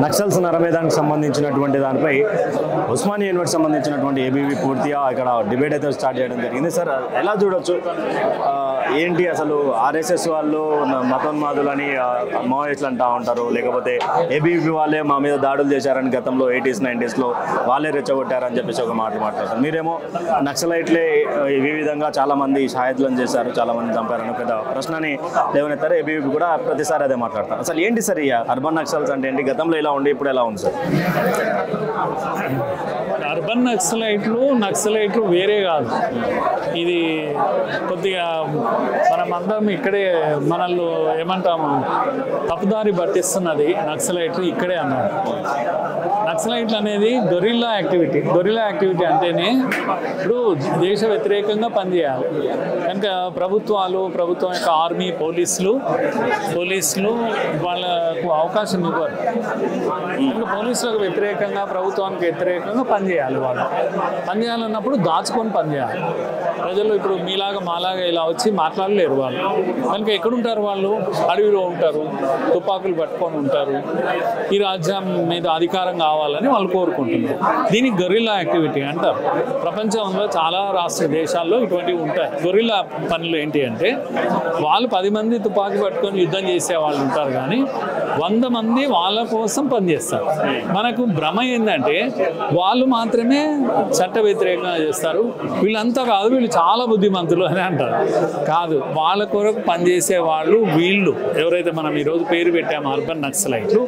నక్సల్స్ నరమేధానికి సంబంధించినటువంటి దానిపై ఉస్మానియా యూనివర్సిటీ సంబంధించినటువంటి ఏబీవీ పూర్తిగా ఇక్కడ డిబేట్ అయితే స్టార్ట్ చేయడం జరిగింది. సార్ ఎలా చూడొచ్చు, ఏంటి అసలు ఆర్ఎస్ఎస్ వాళ్ళు మతోన్మాదులని మావోయిస్టులు అంటూ ఉంటారు, లేకపోతే ఏబీవీ వాళ్ళే మా మీద దాడులు చేశారని గతంలో 80s 90s వాళ్ళే రెచ్చగొట్టారని చెప్పేసి ఒక మాట్లాడతారు. మీరేమో నక్సలైట్లే ఈ విధంగా చాలామంది షాహిద్లను చేశారు, చాలామంది చంపారని పెద్ద ప్రశ్నని లేవనెత్తారు. ఏబీవీ కూడా ప్రతిసారి అదే మాట్లాడతారు. అసలు ఏంటి సార్ ఈ అర్బన్ నక్సల్స్ అంటే ఏంటి, గతంలో ఇలా ఉండి ఇప్పుడు ఎలా ఉంది సార్? అర్బన్ నక్సలైట్లు వేరే కాదు. ఇది కొద్దిగా మనమందరం ఇక్కడే మనల్ని ఏమంటాము తప్పుదారి పట్టిస్తున్నది నక్సలైట్లు ఇక్కడే అన్నారు. నక్సలైట్లు అనేది గొరిల్లా యాక్టివిటీ అంటేనే ఇప్పుడు దేశ వ్యతిరేకంగా పనిచేయాలి కనుక ప్రభుత్వం యొక్క ఆర్మీ పోలీసులు వాళ్ళకు అవకాశం ఇవ్వరు. కనుక పోలీసులకు వ్యతిరేకంగా ప్రభుత్వానికి వ్యతిరేకంగా పనిచేయాలి. వాళ్ళు పనిచేయాలన్నప్పుడు దాచుకొని పనిచేయాలి. ప్రజలు ఇప్పుడు మీలాగా మాలాగా ఇలా వచ్చి మాట్లాడలేరు వాళ్ళు. కనుక ఎక్కడుంటారు వాళ్ళు? అడవిలో ఉంటారు, తుపాకులు పట్టుకొని ఉంటారు. ఈ రాజ్యం మీద అధికారం కావాలని వాళ్ళు కోరుకుంటున్నారు. దీనికి గొరిల్లా యాక్టివిటీ అంటారు. ప్రపంచంలో చాలా రాష్ట్ర దేశాల్లో ఇటువంటివి ఉంటాయి. గొరిల్లా పనులు ఏంటి అంటే వాళ్ళు 10 మంది తుపాకీ పట్టుకొని యుద్ధం చేసే వాళ్ళు ఉంటారు, కానీ 100 మంది వాళ్ళ కోసం పనిచేస్తారు. మనకు భ్రమ ఏంటంటే వాళ్ళు మాత్రమే చట్ట వ్యతిరేకంగా చేస్తారు, వీళ్ళంతా కాదు, వీళ్ళు చాలా బుద్ధిమంతులు అని అంటారు. కాదు, వాళ్ళ కొరకు పనిచేసే వాళ్ళు వీళ్ళు ఎవరైతే మనం ఈరోజు పేరు పెట్టామో అర్బన్ నక్సలైట్లు,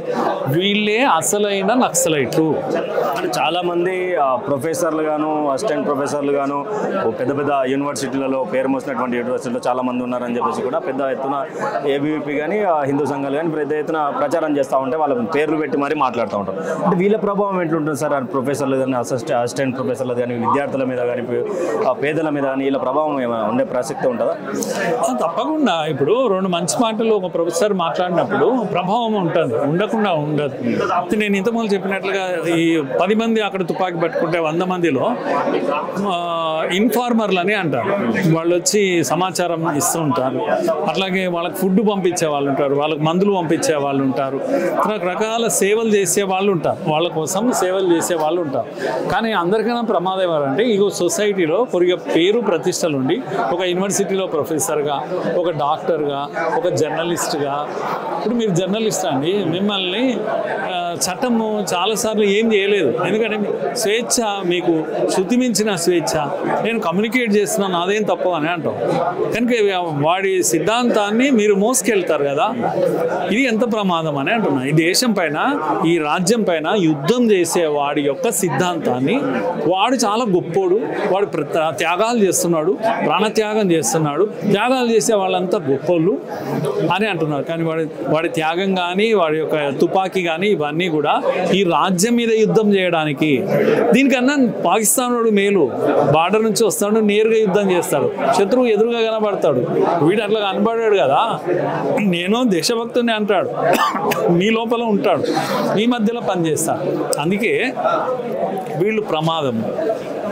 వీళ్ళే అసలైన నక్సలైట్లు. అంటే చాలామంది ప్రొఫెసర్లు గాను, అసిస్టెంట్ ప్రొఫెసర్లు గాను పెద్ద పెద్ద యూనివర్సిటీలలో పేరు మోసినటువంటి యూనివర్సిటీలో చాలామంది ఉన్నారని చెప్పేసి కూడా పెద్ద ఎత్తున ఏబీవీపీ కానీ హిందూ సంఘాలు కానీ పెద్ద ఎత్తున ప్రచారం చేస్తూ ఉంటే వాళ్ళ పేర్లు పెట్టి మరీ మాట్లాడుతూ ఉంటారు. అంటే వీళ్ళ ప్రభావం ఎట్లుంటుంది సార్? ప్రొఫెసర్లు కానీ, అసిస్టెంట్ ప్రొఫెసర్లు కానీ, విద్యార్థుల మీద కానీ, పేదల మీద కానీ వీళ్ళ ప్రభావం ఏమైనా ఉండే ప్రసక్తి ఉంటుందా? తప్పకుండా. ఇప్పుడు 2 మంచి మాటలు ఒక ప్రొఫెసర్ మాట్లాడినప్పుడు ప్రభావం ఉంటుంది, ఉండకుండా ఉండదు. నేను ఇంతకుముందు చెప్పినట్లుగా ఈ 10 మంది అక్కడ తుపాకీ పట్టుకుంటే 100 మందిలో ఇన్ఫార్మర్లు అని అంటారు. వాళ్ళు వచ్చి సమాచారం ఇస్తూ ఉంటారు. అట్లాగే వాళ్ళకి ఫుడ్ పంపించే వాళ్ళు ఉంటారు, వాళ్ళకి మందులు పంపించే వాళ్ళు ఉంటారు, రకరకాల సేవలు చేసే వాళ్ళు ఉంటారు, వాళ్ళ కోసం సేవలు చేసే వాళ్ళు ఉంటారు. కానీ అందరికైనా ప్రమాదం ఎవరంటే ఇగో సొసైటీలో కొద్దిగా పేరు ప్రతిష్టలు ఉండి ఒక యూనివర్సిటీలో ప్రొఫెసర్గా, ఒక డాక్టర్గా, ఒక జర్నలిస్ట్గా. ఇప్పుడు మీరు జర్నలిస్ట్ అండి, మిమ్మల్ని చట్టము చాలాసార్లు ఏం చేయలేదు, ఎందుకంటే స్వేచ్ఛ, మీకు శృతిమించిన స్వేచ్ఛ, నేను కమ్యూనికేట్ చేస్తున్నాను, నాదేం తప్పు అని అంటాం. కనుక వాడి సిద్ధాంతాన్ని మీరు మోసుకెళ్తారు కదా, ఇది ఎంత ప్రమాదం అని అంటున్నా. ఈ దేశం పైన, ఈ రాజ్యం పైన యుద్ధం చేసే వాడి యొక్క సిద్ధాంతాన్ని, వాడు చాలా గొప్పోడు, వాడు త్యాగాలు చేస్తున్నాడు, ప్రాణత్యాగం చేస్తున్నాడు, త్యాగాలు చేసే వాళ్ళంతా గొప్పోళ్ళు అని అంటున్నారు. కానీ వాడి త్యాగం కానీ, వాడి యొక్క తుపాకీ కానీ ఇవన్నీ కూడా ఈ రాజ్యం మీద యుద్ధం చేయడానికి. దీనికన్నా పాకిస్తాన్ వాడు మేలు, బార్డర్ నుంచి వస్తాడు, నేరుగా యుద్ధం చేస్తాడు, శత్రువు ఎదురుగా కనబడతాడు. వీడు అట్లా కనబడాడు కదా, నేను దేశభక్తుని అంటాడు, మీ లోపల ఉంటాడు, మీ మధ్యలో పనిచేస్తాడు. అందుకే వీళ్ళు ప్రమాదం,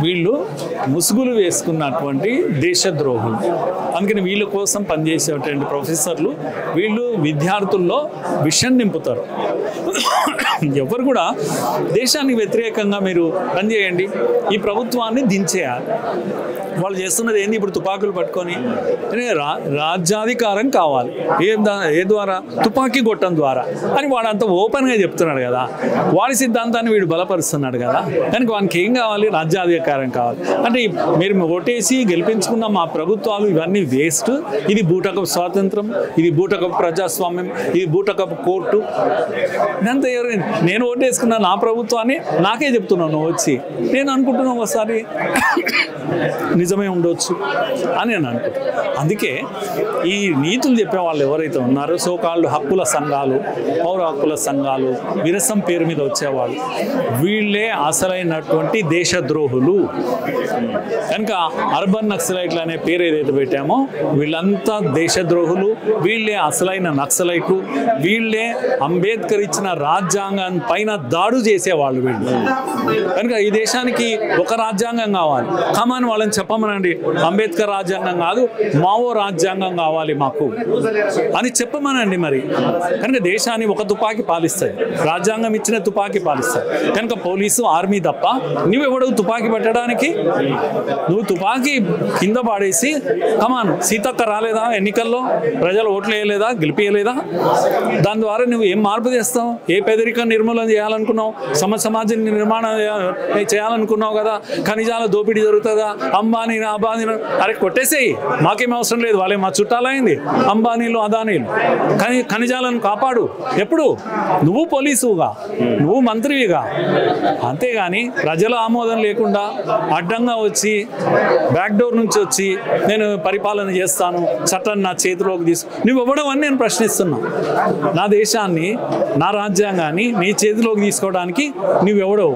వీళ్ళు ముసుగులు వేసుకున్నటువంటి దేశద్రోహులు. అందుకని వీళ్ళ కోసం పనిచేసేటువంటి ప్రొఫెసర్లు వీళ్ళు విద్యార్థుల్లో విషం నింపుతారు. ఎవరు కూడా దేశానికి వ్యతిరేకంగా మీరు పనిచేయండి, ఈ ప్రభుత్వాన్ని దించేయాలి. వాళ్ళు చేస్తున్నది ఏంది? ఇప్పుడు తుపాకులు పట్టుకొని రాజ్యాధికారం కావాలి, ఏ ద్వారా? తుపాకీ గొట్టం ద్వారా అని వాడు అంత ఓపెన్గా చెప్తున్నాడు కదా, వాడి సిద్ధాంతాన్ని వీడు బలపరుస్తున్నాడు కదా. కనుక వానికి ఏం కావాలి? రాజ్యాధికారం కావాలి. అంటే మీరు ఓటేసి గెలిపించుకున్న మా ప్రభుత్వాలు ఇవన్నీ వేస్ట్. ఇది బూటకపు స్వాతంత్రం, ఇది బూటకపు ప్రజాస్వామ్యం, ఇది బూటకపు కోర్టు. ఇదంతా నేను ఓటేసుకున్న నా ప్రభుత్వాన్ని నాకే చెప్తున్నాను నువ్వు వచ్చి. నేను అనుకుంటున్నాను ఒకసారి నిజమే ఉండొచ్చు అని నేను అనుకుంటున్నాను. అందుకే ఈ నీతులు చెప్పే వాళ్ళు ఎవరైతే ఉన్నారో సోకాళ్ళు హక్కుల సంఘాలు, పౌర హక్కుల సంఘాలు, విరసం పేరు మీద వచ్చేవాళ్ళు, వీళ్ళే అసలైనటువంటి దేశద్రోహులు. కనుక అర్బన్ నక్సలైట్లు అనే పేరు ఏదైతే పెట్టామో వీళ్ళంతా దేశద్రోహులు, వీళ్ళే అసలైన నక్సలైట్లు, వీళ్ళే అంబేద్కర్ ఇచ్చిన రాజ్యాంగం పైన దాడు చేసేవాళ్ళు వీళ్ళు. కనుక ఈ దేశానికి ఒక రాజ్యాంగం కావాలి. కమాని వాళ్ళని చెప్పమనండి, అంబేద్కర్ రాజ్యాంగం కాదు మావో రాజ్యాంగం కావాలి మాకు అని చెప్పమనండి. మరి కనుక దేశాన్ని ఒక తుపాకీ పాలిస్తుంది, రాజ్యాంగం ఇచ్చిన తుపాకీ పాలిస్తుంది. కనుక పోలీసు ఆర్మీ తప్ప నువ్వెవడవు తుపాకీ పెట్టడానికి? నువ్వు తుపాకీ కింద పాడేసి కమాన్ సీతక్క రాలేదా ఎన్నికల్లో, ప్రజలు ఓట్లు వేయలేదా, గెలిపియలేదా? దాని ద్వారా నువ్వు ఏం మార్పు చేస్తావు? ఏ పేదరికం నిర్మూలన చేయాలనుకున్నావు? సమాజం నిర్మాణం చేయాలనుకున్నావు కదా. ఖనిజాల దోపిడీ జరుగుతుందా? అంబానీ అరే కొట్టేసేయి, మాకేం అవసరం లేదు, వాళ్ళే మా చుట్టాలైంది అంబానీలు అదానీలు. కానీ ఖనిజాలను కాపాడు. ఎప్పుడు? నువ్వు పోలీసుగా, నువ్వు మంత్రివిగా. అంతేగాని ప్రజల ఆమోదం లేకుండా అడ్డంగా వచ్చి బ్యాక్ డోర్ నుంచి వచ్చి నేను పరిపాలన చేస్తాను, చట్టాన్ని నా చేతిలోకి నువ్వు ఇవ్వడం అని నేను ప్రశ్నిస్తున్నా. నా దేశాన్ని, నా రాజ్యాంగాన్ని నీ చేతిలోకి తీసుకోవడానికి నువ్వెవడవు?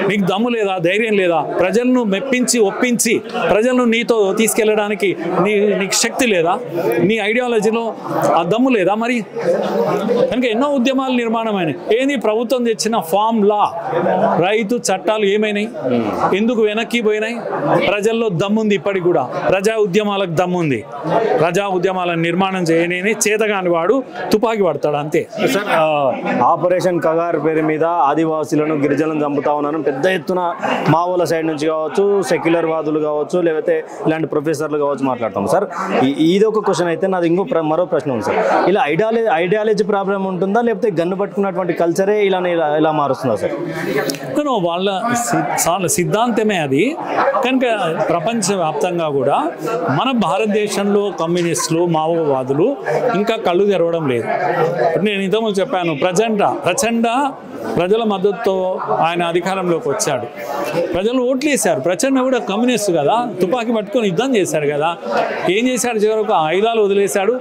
నీకు దమ్ము లేదా, ధైర్యం లేదా? ప్రజలను మెప్పించి ఒప్పించి ప్రజలను నీతో తీసుకెళ్ళడానికి నీకు శక్తి లేదా? నీ ఐడియాలజీలో ఆ దమ్ము లేదా? మరి కనుక ఎన్నో ఉద్యమాలు నిర్మాణమైనాయి. ఏంది ప్రభుత్వం తెచ్చిన ఫామ్ లా, రైతు చట్టాలు ఏమైనాయి? ఎందుకు వెనక్కి పోయినాయి? ప్రజల్లో దమ్ముంది ఇప్పటికి కూడా, ప్రజా ఉద్యమాలకు దమ్ముంది. ప్రజా ఉద్యమాలను నిర్మాణం చేయని చేతగాని వాడు తుపాకీ పడతాడు అంతే. సార్, ఆపరేషన్ కగార్ పేరు మీద ఆదివాసులను గిరిజనులను చంపుతా ఉన్నాను. పెద్ద ఎత్తున మావోల సైడ్ నుంచి కావచ్చు, సెక్యులర్ వాదులు కావచ్చు, లేకపోతే ఇలాంటి ప్రొఫెసర్లు కావచ్చు మాట్లాడతాం. సార్, ఇది ఒక క్వశ్చన్ అయితే నాది మరో ప్రశ్న ఉంది సార్. ఇలా ఐడియాలజీ ప్రాబ్లం ఉంటుందా, లేకపోతే గన్ను పట్టుకున్నటువంటి కల్చరే ఇలా మారుస్తుందా సార్? వాళ్ళ సిద్ధాంతమే అది. కనుక ప్రపంచవ్యాప్తంగా కూడా మన భారతదేశంలో కమ్యూనిస్టులు, మావోవాదులు ఇంకా కళ్ళు తెరవడం లేదు. నేను ఇంతకుముందు చెప్పాను, ప్రచండ ప్రజల మద్దతుతో ఆయన అధికారంలోకి వచ్చాడు. ప్రజలు ఓట్లు వేశారు. ప్రచండ కూడా కమ్యూనిస్ట్ కదా, తుపాకీ పట్టుకొని యుద్ధం చేశాడు కదా. ఏం చేశాడు? చివరకు ఆయుధాలు వదిలేశాడు,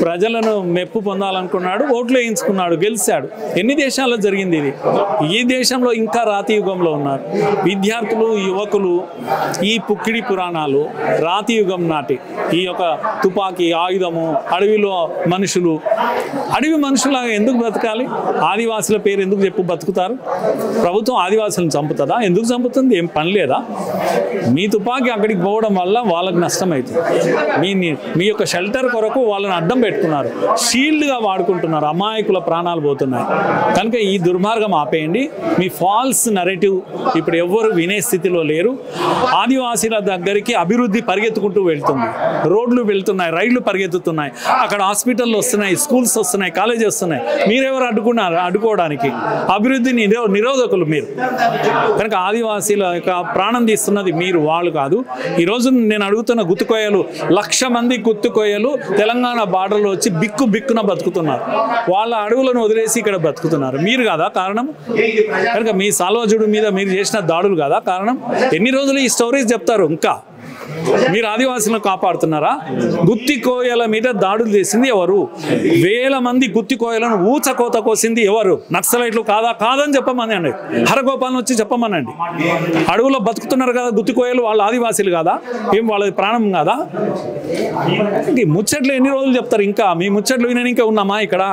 ప్రజలను మెప్పు పొందాలనుకున్నాడు, ఓట్లు వేయించుకున్నాడు, గెలిచాడు. ఎన్ని దేశాల్లో జరిగింది ఇది. ఈ దేశంలో ఇంకా రాతి యుగంలో ఉన్నారు విద్యార్థులు, యువకులు. ఈ పుక్కిడి పురాణాలు రాతి యుగం నాటి ఈ యొక్క తుపాకీ ఆయుధము, అడవిలో మనుషులు, అడవి మనుషులాగా ఎందుకు బ్రతకాలి? ఆదివాసుల పేరు ఎందుకు చెప్పు బతుకుతారు? ప్రభుత్వం ఆదివాసులను చంపుతుందా? ఎందుకు చంపుతుంది? ఏం పని లేదా? మీ తుపాకీ అక్కడికి పోవడం వల్ల వాళ్ళకి నష్టమవుతుంది. మీ యొక్క షెల్టర్ కొరకు వాళ్ళని అడ్డం పెట్టుకున్నారు, షీల్డ్గా వాడుకుంటున్నారు, అమాయకుల ప్రాణాలు పోతున్నాయి. కనుక ఈ దుర్మార్గం ఆపేయండి. మీ ఫాల్స్ నరేటివ్ ఇప్పుడు ఎవ్వరు వినే స్థితిలో లేరు. ఆదివాసీల దగ్గరికి అభివృద్ధి పరిగెత్తుకుంటూ వెళ్తుంది, రోడ్లు వెళ్తున్నాయి, రైళ్లు పరిగెత్తుతున్నాయి, అక్కడ హాస్పిటల్లు వస్తున్నాయి, స్కూల్స్ వస్తున్నాయి, కాలేజీ వస్తున్నాయి. మీరెవరు అడ్డుకోవడానికి? అభివృద్ధి నిరోధకులు మీరు. కనుక ఆదివాసీల యొక్క ప్రాణం తీస్తున్నది మీరు, వాళ్ళు కాదు. ఈరోజు నేను అడుగుతున్న గుత్తుకోయలు, 1,00,000 మంది గుత్తుకోయలు తెలంగాణ బార్డర్లో వచ్చి బిక్కున బతుకుతున్నారు. వాళ్ళ అడవులను వదిలేసి ఇక్కడ బతుకుతున్నారు. మీరు కాదా కారణం? కనుక మీ సాల్వజుడు మీద మీరు చేసిన దాడులు కాదా కారణం? ఎన్ని రోజులు ఈ స్టోరీస్ చెప్తారు? ఇంకా మీరు ఆదివాసులను కాపాడుతున్నారా? గుత్తి కోయల మీద దాడులు చేసింది ఎవరు? వేల మంది గుత్తి కోయలను ఊచకోత కోసింది ఎవరు? నక్సలైట్లు కాదని చెప్పమనండి. హరగోపాలను వచ్చి చెప్పమనండి. అడవులో బతుకుతున్నారు కదా గుత్తి కోయలు, వాళ్ళు ఆదివాసీలు కాదా? ఏం వాళ్ళది ప్రాణం కాదా? ముచ్చట్లు ఎన్ని రోజులు చెప్తారు? ఇంకా మీ ముచ్చట్లు వినని ఇంకా ఉన్నామా ఇక్కడ?